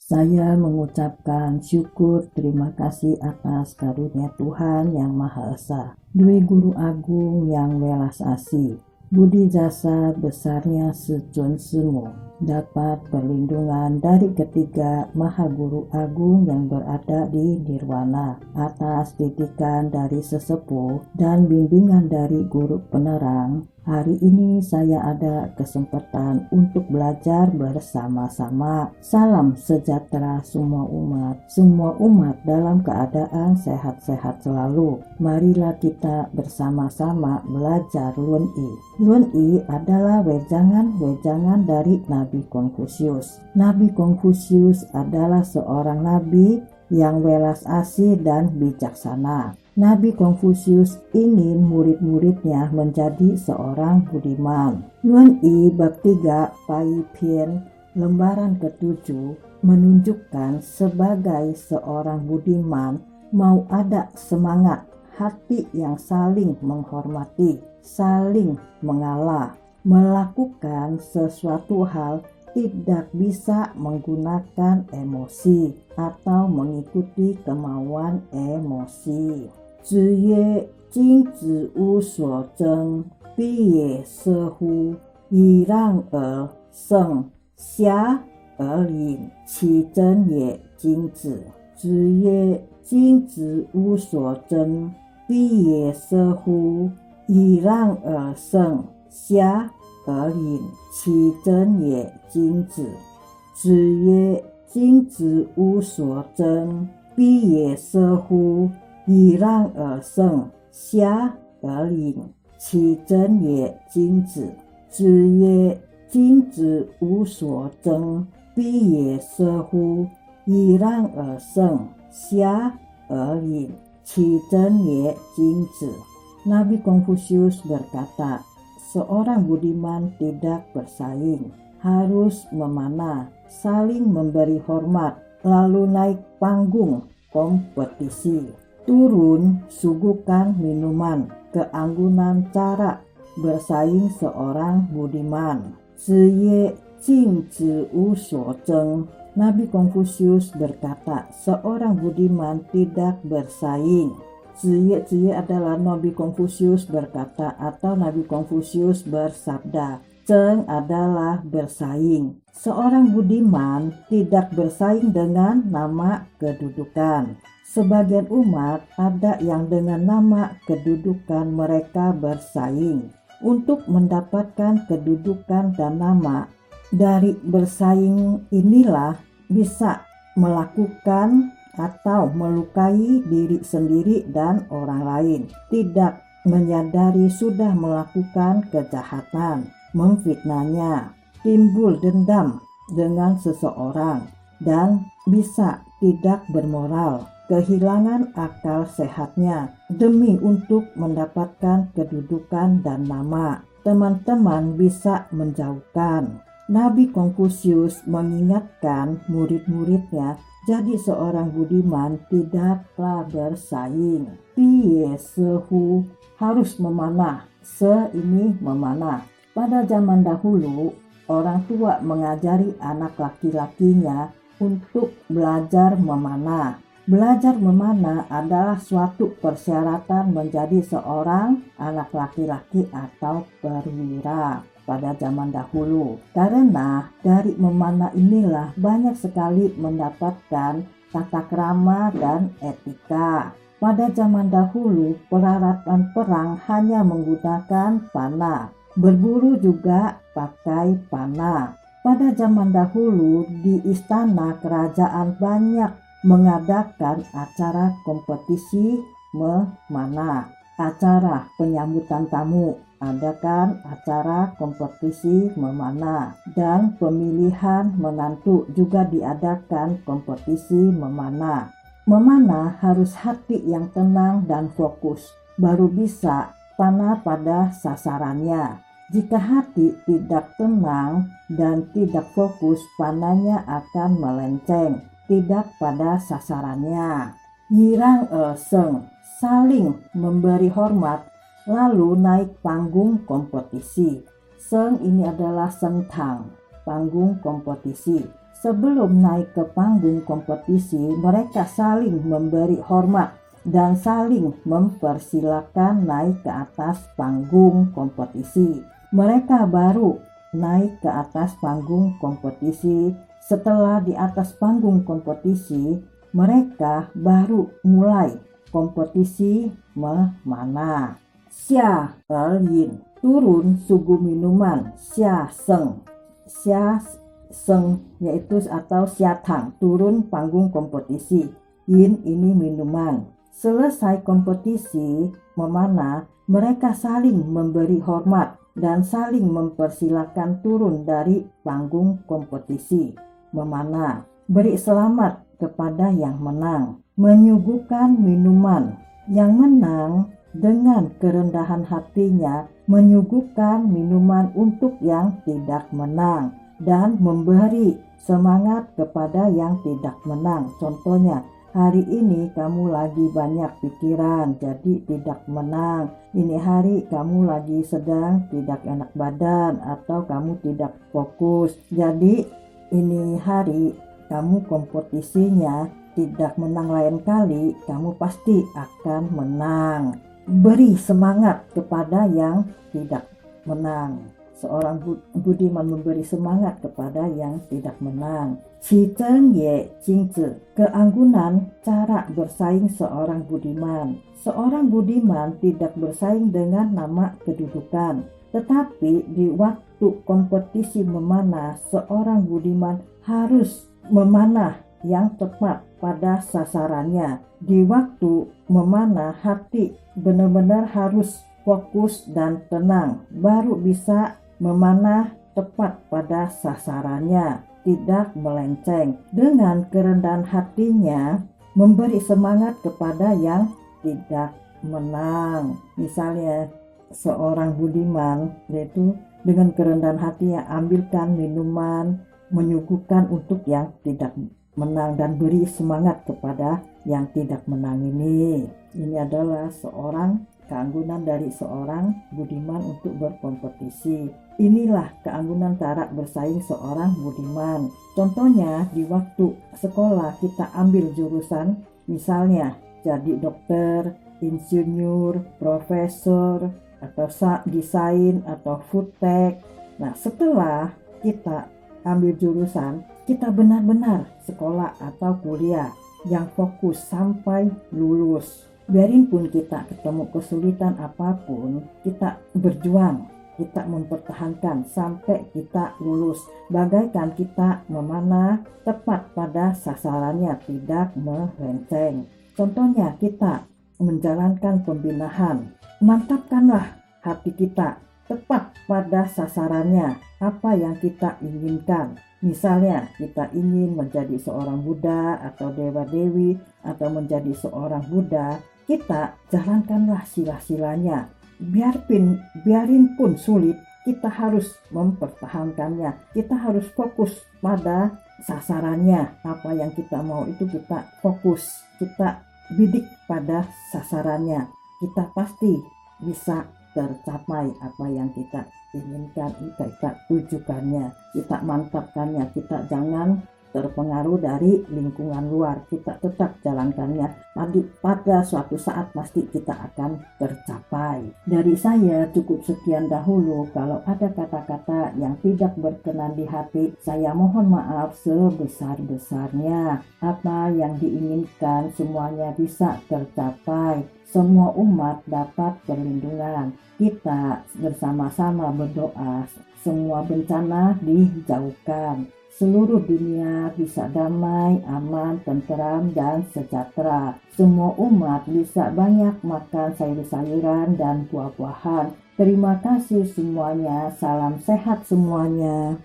Saya mengucapkan syukur terima kasih atas karunia Tuhan yang Maha Esa. Dwi Guru Agung yang welas asih, budi jasa besarnya secun semu, dapat perlindungan dari ketiga Maha Guru Agung yang berada di Nirwana, atas didikan dari sesepuh dan bimbingan dari guru penerang. Hari ini saya ada kesempatan untuk belajar bersama-sama. Salam sejahtera semua umat dalam keadaan sehat-sehat selalu. Marilah kita bersama-sama belajar Lun I. Lun I adalah wejangan dari Nabi Konfusius. Nabi Konfusius adalah seorang nabi yang welas asih dan bijaksana. Nabi Konfusius ingin murid-muridnya menjadi seorang budiman. Lun I bab 3 Pai Pien lembaran ke-7 menunjukkan sebagai seorang budiman mau ada semangat hati yang saling menghormati, saling mengalah, melakukan sesuatu hal tidak bisa menggunakan emosi atau mengikuti kemauan emosi. 子曰：君子无所争，必也射乎！以让而胜，侠而隐，其真也君子。子曰：君子无所争，必也射乎！以让而胜，侠而隐，其真也君子。子曰：君子无所争，必也射乎！以让而胜，侠而隐，其真也君子。子曰：君子无所争，必也射乎！以让而胜，侠而隐，其真也君子。 Nabi Konfusius berkata, seorang budiman tidak bersaing, harus memanah, saling memberi hormat, lalu naik panggung kompetisi. Turun suguhkan minuman, keanggunan cara bersaing seorang budiman. 子曰：君子无所争。 Nabi Konfusius berkata, seorang budiman tidak bersaing. 子曰adalah Nabi Konfusius berkata atau Nabi Konfusius bersabda. Zheng adalah bersaing. Seorang budiman tidak bersaing dengan nama kedudukan. Sebagian umat ada yang dengan nama kedudukan mereka bersaing. Untuk mendapatkan kedudukan dan nama, dari bersaing inilah bisa melakukan atau melukai diri sendiri dan orang lain. Tidak menyadari sudah melakukan kejahatan, memfitnahnya, timbul dendam dengan seseorang, dan bisa tidak bermoral, kehilangan akal sehatnya demi untuk mendapatkan kedudukan dan nama. Teman-teman bisa menjauhkan. Nabi Konfusius mengingatkan murid-muridnya, jadi seorang budiman tidaklah bersaing. Piye sehu, harus memanah. Se ini memanah. Pada zaman dahulu, orang tua mengajari anak laki-lakinya untuk belajar memanah. Belajar memanah adalah suatu persyaratan menjadi seorang anak laki-laki atau perwira pada zaman dahulu. Karena dari memanah inilah banyak sekali mendapatkan tata krama dan etika. Pada zaman dahulu, peralatan perang hanya menggunakan panah. Berburu juga pakai panah. Pada zaman dahulu di istana kerajaan banyak mengadakan acara kompetisi memanah, acara penyambutan tamu, adakan acara kompetisi memanah, dan pemilihan menantu juga diadakan kompetisi memanah. Memanah harus hati yang tenang dan fokus, baru bisa panah pada sasarannya. Jika hati tidak tenang dan tidak fokus, panahnya akan melenceng, tidak pada sasarannya. Yirang seng, saling memberi hormat, lalu naik panggung kompetisi. Seng ini adalah sengtang, panggung kompetisi. Sebelum naik ke panggung kompetisi, mereka saling memberi hormat dan saling mempersilakan naik ke atas panggung kompetisi. Mereka baru naik ke atas panggung kompetisi. Setelah di atas panggung kompetisi, mereka baru mulai kompetisi memanah. Xia yin, turun sugu minuman. Xia seng yaitu atau siatang, turun panggung kompetisi. Yin ini minuman. Selesai kompetisi memanah, mereka saling memberi hormat dan saling mempersilakan turun dari panggung kompetisi memanah. Beri selamat kepada yang menang. Menyuguhkan minuman. Yang menang dengan kerendahan hatinya menyuguhkan minuman untuk yang tidak menang dan memberi semangat kepada yang tidak menang. Contohnya, hari ini kamu lagi banyak pikiran, jadi tidak menang. Ini hari kamu lagi sedang tidak enak badan atau kamu tidak fokus. Jadi ini hari kamu kompetisinya tidak menang, lain kali kamu pasti akan menang. Beri semangat kepada yang tidak menang. Seorang budiman memberi semangat kepada yang tidak menang. Qizhen ye jingzi, keanggunan cara bersaing seorang budiman. Seorang budiman tidak bersaing dengan nama kedudukan, tetapi di waktu kompetisi memanah, seorang budiman harus memanah yang tepat pada sasarannya. Di waktu memanah, hati benar-benar harus fokus dan tenang, baru bisa memanah tepat pada sasarannya, tidak melenceng. Dengan kerendahan hatinya memberi semangat kepada yang tidak menang. Misalnya seorang budiman, yaitu dengan kerendahan hatinya ambilkan minuman, menyuguhkan untuk yang tidak menang dan beri semangat kepada yang tidak menang ini. Ini adalah keanggunan dari seorang budiman untuk berkompetisi. Inilah keanggunan cara bersaing seorang budiman. Contohnya di waktu sekolah kita ambil jurusan, misalnya jadi dokter, insinyur, profesor, atau desain atau food tech. Nah, setelah kita ambil jurusan, kita benar-benar sekolah atau kuliah yang fokus sampai lulus. Biarin pun kita ketemu kesulitan apapun, kita berjuang, kita mempertahankan sampai kita lulus. Bagaikan kita memanah tepat pada sasarannya, tidak melenceng. Contohnya kita menjalankan pembinaan, mantapkanlah hati kita tepat pada sasarannya, apa yang kita inginkan. Misalnya kita ingin menjadi seorang Buddha atau dewa-dewi atau menjadi seorang Buddha, kita jalankanlah sila-silanya. Biarin pun sulit, kita harus mempertahankannya. Kita harus fokus pada sasarannya. Apa yang kita mau itu kita fokus, kita bidik pada sasarannya. Kita pasti bisa tercapai apa yang kita inginkan, kita tujukannya, kita mantapkannya. Kita jangan terpengaruh dari lingkungan luar, kita tetap jalankannya. Pada suatu saat pasti kita akan tercapai. Dari saya cukup sekian dahulu. Kalau ada kata-kata yang tidak berkenan di hati, saya mohon maaf sebesar-besarnya. Apa yang diinginkan semuanya bisa tercapai. Semua umat dapat perlindungan. Kita bersama-sama berdoa, semua bencana dijauhkan. Seluruh dunia bisa damai, aman, tenteram, dan sejahtera. Semua umat bisa banyak makan sayur-sayuran dan buah-buahan. Terima kasih semuanya. Salam sehat semuanya.